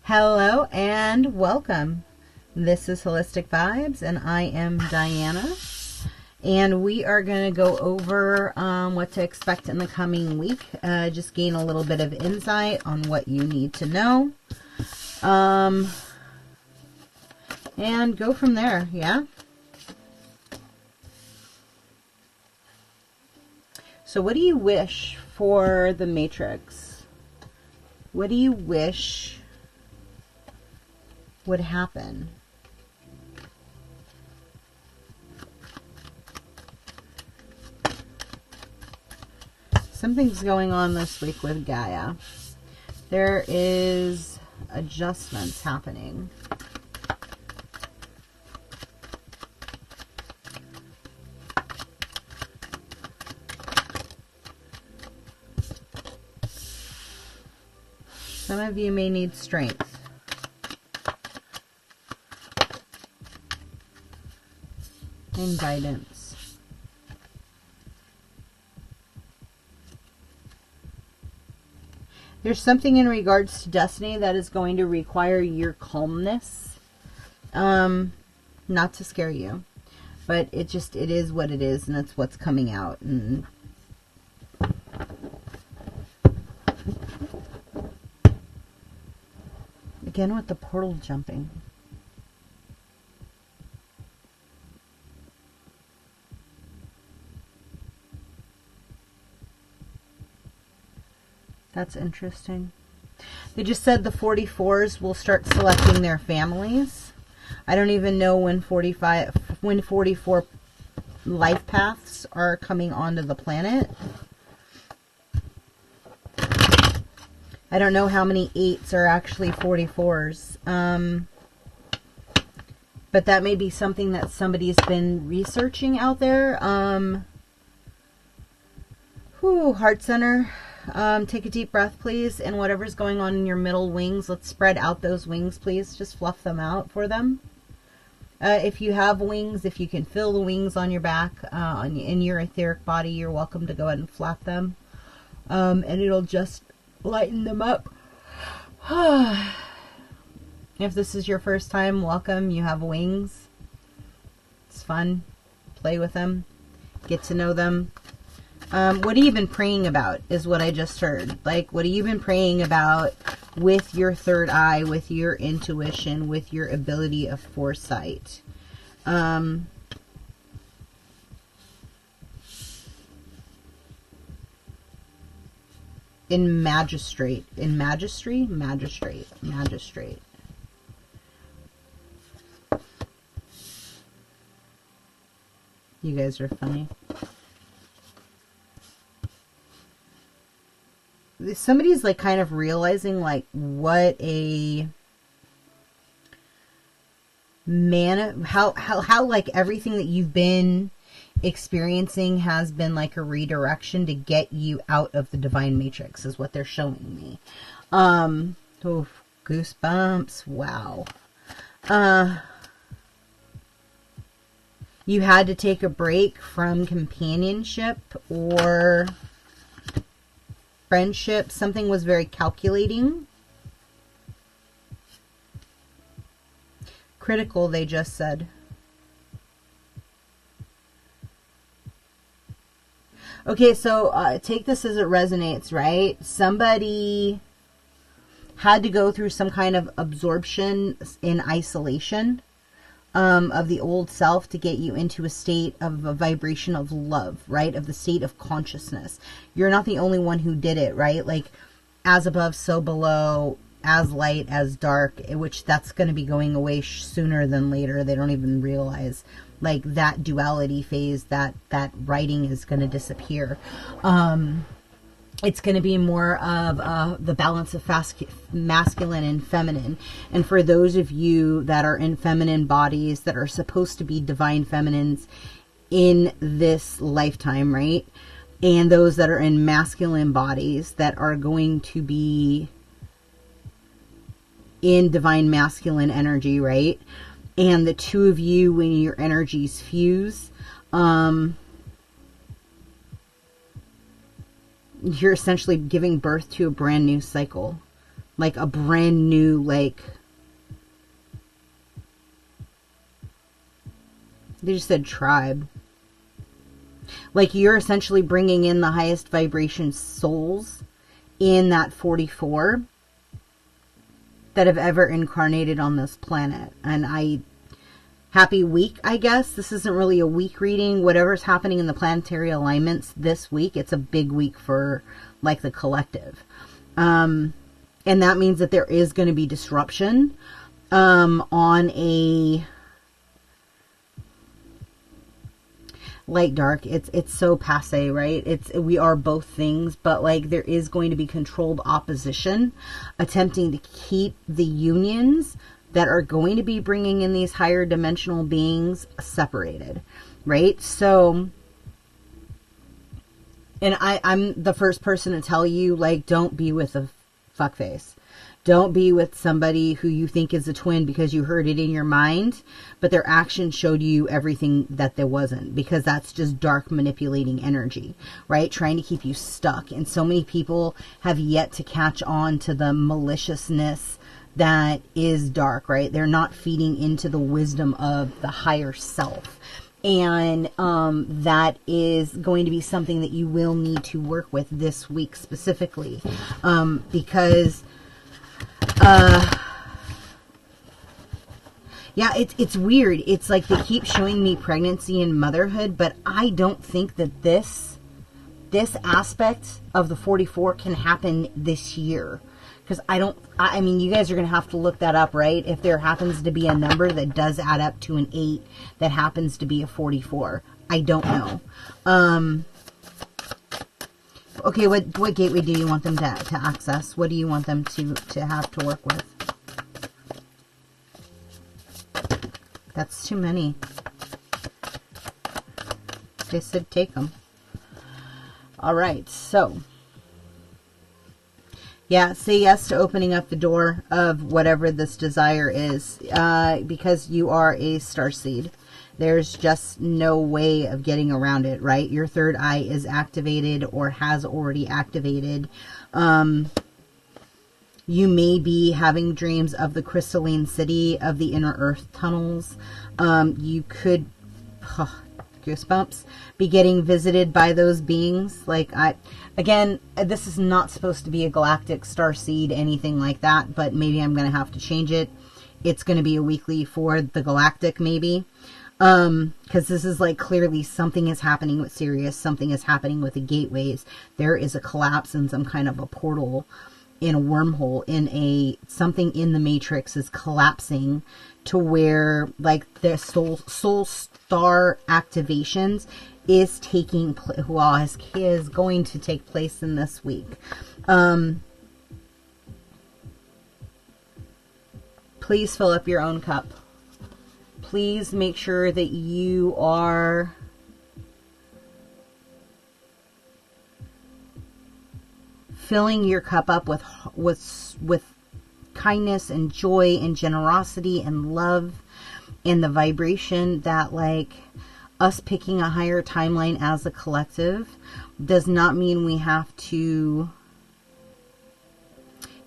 Hello and welcome. This is Holistic Vibes and I am Diana. And we are going to go over what to expect in the coming week. Just gain a little bit of insight on what you need to know. And go from there, yeah? So what do you wish for the Matrix? What do you wish would happen? Something's going on this week with Gaia. There is adjustments happening. Some of you may need strength. And guidance. There's something in regards to destiny that is going to require your calmness. Not to scare you, but it is what it is, and it's what's coming out. And again with the portal jumping. That's interesting. They just said the 44s will start selecting their families. I don't even know when 44 life paths are coming onto the planet. I don't know how many 8s are actually 44s. But that may be something that somebody's been researching out there. Heart center. Take a deep breath, please. And whatever's going on in your middle wings, let's spread out those wings, please. Just fluff them out for them. If you have wings, if you can feel the wings on your back, in your etheric body, you're welcome to go ahead and flap them. And it'll just lighten them up. If this is your first time, welcome. You have wings. It's fun. Play with them. Get to know them. What have you been praying about is what I just heard. Like, what have you been praying about with your third eye, with your intuition, with your ability of foresight? In magistrate. In magistry? Magistrate. Magistrate. You guys are funny. Somebody's like kind of realizing like what a man, how like everything that you've been experiencing has been like a redirection to get you out of the divine matrix is what they're showing me. Oh, goosebumps. Wow. You had to take a break from companionship or friendship. Something was very calculating. Critical, they just said. Okay, so take this as it resonates, right? Somebody had to go through some kind of absorption in isolation of the old self to get you into a state of a vibration of love, right? Of the state of consciousness. You're not the only one who did it, right? Like, as above, so below, as light, as dark, which that's going to be going away sooner than later. They don't even realize, like, that duality phase, that writing is going to disappear. It's going to be more of the balance of masculine and feminine. And for those of you that are in feminine bodies that are supposed to be divine feminines in this lifetime, right? And those that are in masculine bodies that are going to be in divine masculine energy, right? And the two of you, when your energies fuse, you're essentially giving birth to a brand new cycle. like a brand new, like, they just said tribe. Like, you're essentially bringing in the highest vibration souls in that 44 that have ever incarnated on this planet. And happy week, I guess. This isn't really a week reading. Whatever's happening in the planetary alignments this week, it's a big week for, like, the collective. And that means that there is going to be disruption on a light dark. It's so passe, right? We are both things, but like there is going to be controlled opposition attempting to keep the unions that are going to be bringing in these higher dimensional beings separated, right? So, and I'm the first person to tell you, like, don't be with a fuckface. Don't be with somebody who you think is a twin because you heard it in your mind, but their action showed you everything that there wasn't, because that's just dark manipulating energy, right? Trying to keep you stuck. And so many people have yet to catch on to the maliciousness that is dark, right? They're not feeding into the wisdom of the higher self. And that is going to be something that you will need to work with this week specifically, because yeah, it's weird. It's like they keep showing me pregnancy and motherhood, but I don't think that this aspect of the 44 can happen this year. Because I mean, you guys are going to have to look that up, right? If there happens to be a number that does add up to an 8 that happens to be a 44. I don't know. Okay, what gateway do you want them to access? What do you want them to have to work with? That's too many. They said take them. All right, so yeah, say yes to opening up the door of whatever this desire is, because you are a starseed. There's just no way of getting around it, right? Your third eye is activated or has already activated. You may be having dreams of the crystalline city, of the inner earth tunnels. You could, goosebumps, be getting visited by those beings. Like, again, this is not supposed to be a galactic starseed, anything like that, but maybe I'm going to have to change it. It's going to be a weekly for the galactic, maybe. Because this is like clearly something is happening with Sirius, something is happening with the gateways. There is a collapse in some kind of a portal, in a wormhole, something in the matrix is collapsing to where like the soul star activations is taking place, is going to take place in this week. Please fill up your own cup. Please make sure that you are filling your cup up with kindness and joy and generosity and love, and the vibration that, like, us picking a higher timeline as a collective does not mean we have to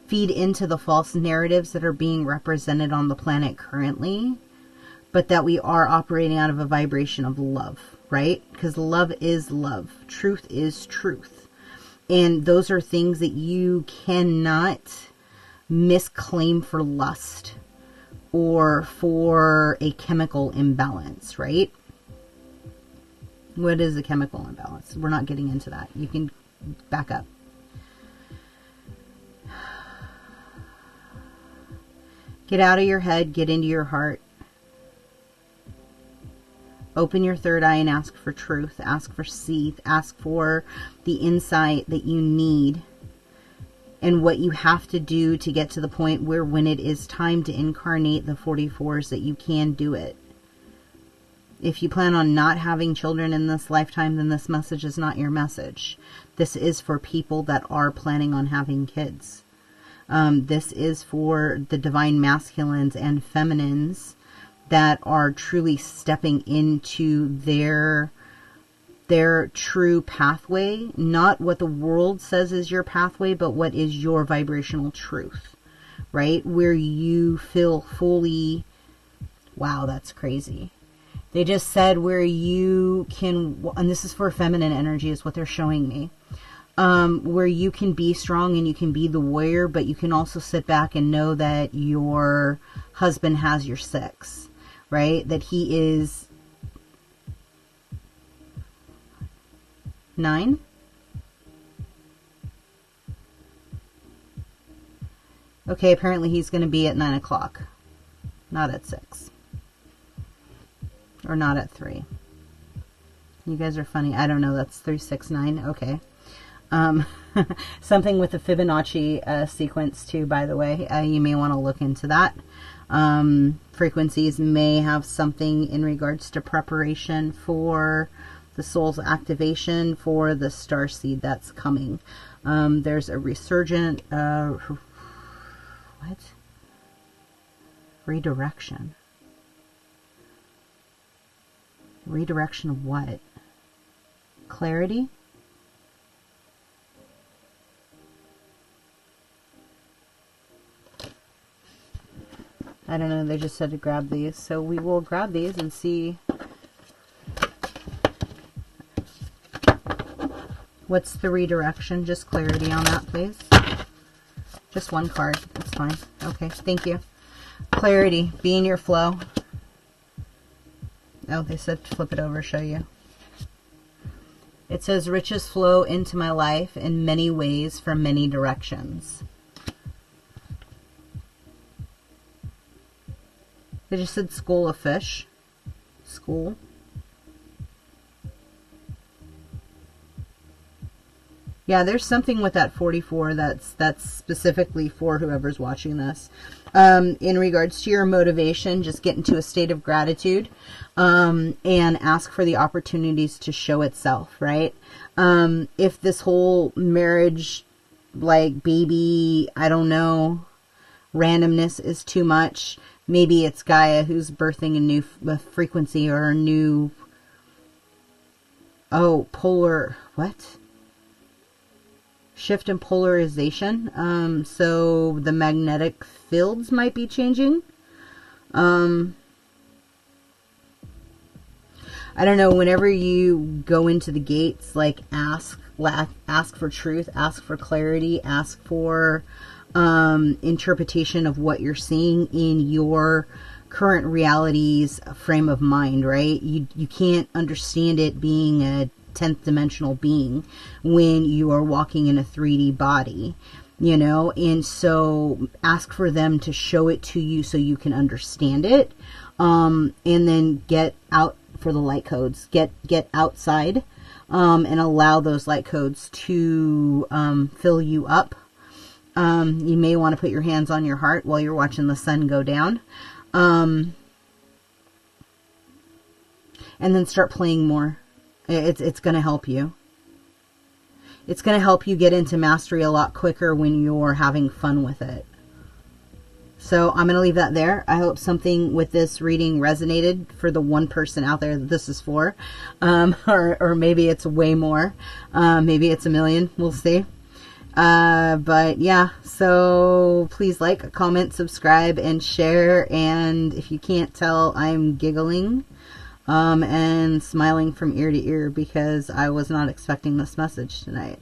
feed into the false narratives that are being represented on the planet currently, but that we are operating out of a vibration of love, right? Because love is love. Truth is truth. And those are things that you cannot misclaim for lust or for a chemical imbalance, right? What is a chemical imbalance? We're not getting into that. You can back up. Get out of your head, get into your heart. Open your third eye and ask for truth. Ask for seeth. Ask for the insight that you need and what you have to do to get to the point where when it is time to incarnate the 44s, that you can do it. If you plan on not having children in this lifetime, then this message is not your message. This is for people that are planning on having kids. This is for the divine masculines and feminines that are truly stepping into their true pathway. Not what the world says is your pathway, but what is your vibrational truth. right? Where you feel fully, wow, that's crazy. They just said where you can, and this is for feminine energy is what they're showing me, where you can be strong and you can be the warrior, but you can also sit back and know that your husband has your six, right? That he is 9. Okay, apparently he's going to be at 9 o'clock, not at 6. Or not at 3. You guys are funny. I don't know. That's 369. Okay. Something with the Fibonacci sequence too, by the way. You may want to look into that. Frequencies may have something in regards to preparation for the soul's activation for the starseed that's coming. There's a resurgent... what? Redirection. Redirection of what? Clarity? I don't know. They just said to grab these. So we will grab these and see what's the redirection. Just clarity on that, please. Just one card. That's fine. Okay. Thank you. Clarity. Be in your flow. Oh, they said to flip it over, show you. It says, riches flow into my life in many ways from many directions. They just said school of fish. School. Yeah, there's something with that 44 that's specifically for whoever's watching this. In regards to your motivation, just get into a state of gratitude and ask for the opportunities to show itself, right? If this whole marriage, like baby, I don't know, randomness is too much, maybe it's Gaia who's birthing a new frequency or a new, polar, what? Shift in polarization. So the magnetic fields might be changing. I don't know, whenever you go into the gates, like ask for truth, ask for clarity, ask for interpretation of what you're seeing in your current reality's frame of mind, right? You can't understand it being a 10th dimensional being when you are walking in a 3D body, you know, and so ask for them to show it to you so you can understand it, and then get out for the light codes, get outside, and allow those light codes to fill you up. You may want to put your hands on your heart while you're watching the sun go down, and then start playing more. It's going to help you. It's going to help you get into mastery a lot quicker when you're having fun with it. So I'm going to leave that there. I hope something with this reading resonated for the one person out there that this is for. Or maybe it's way more. Maybe it's 1 million. We'll see. But yeah, so please like, comment, subscribe, and share. And if you can't tell, I'm giggling. And smiling from ear to ear because I was not expecting this message tonight.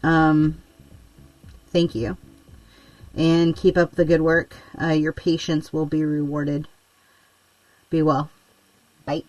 Thank you. And keep up the good work. Your patience will be rewarded. Be well. Bye.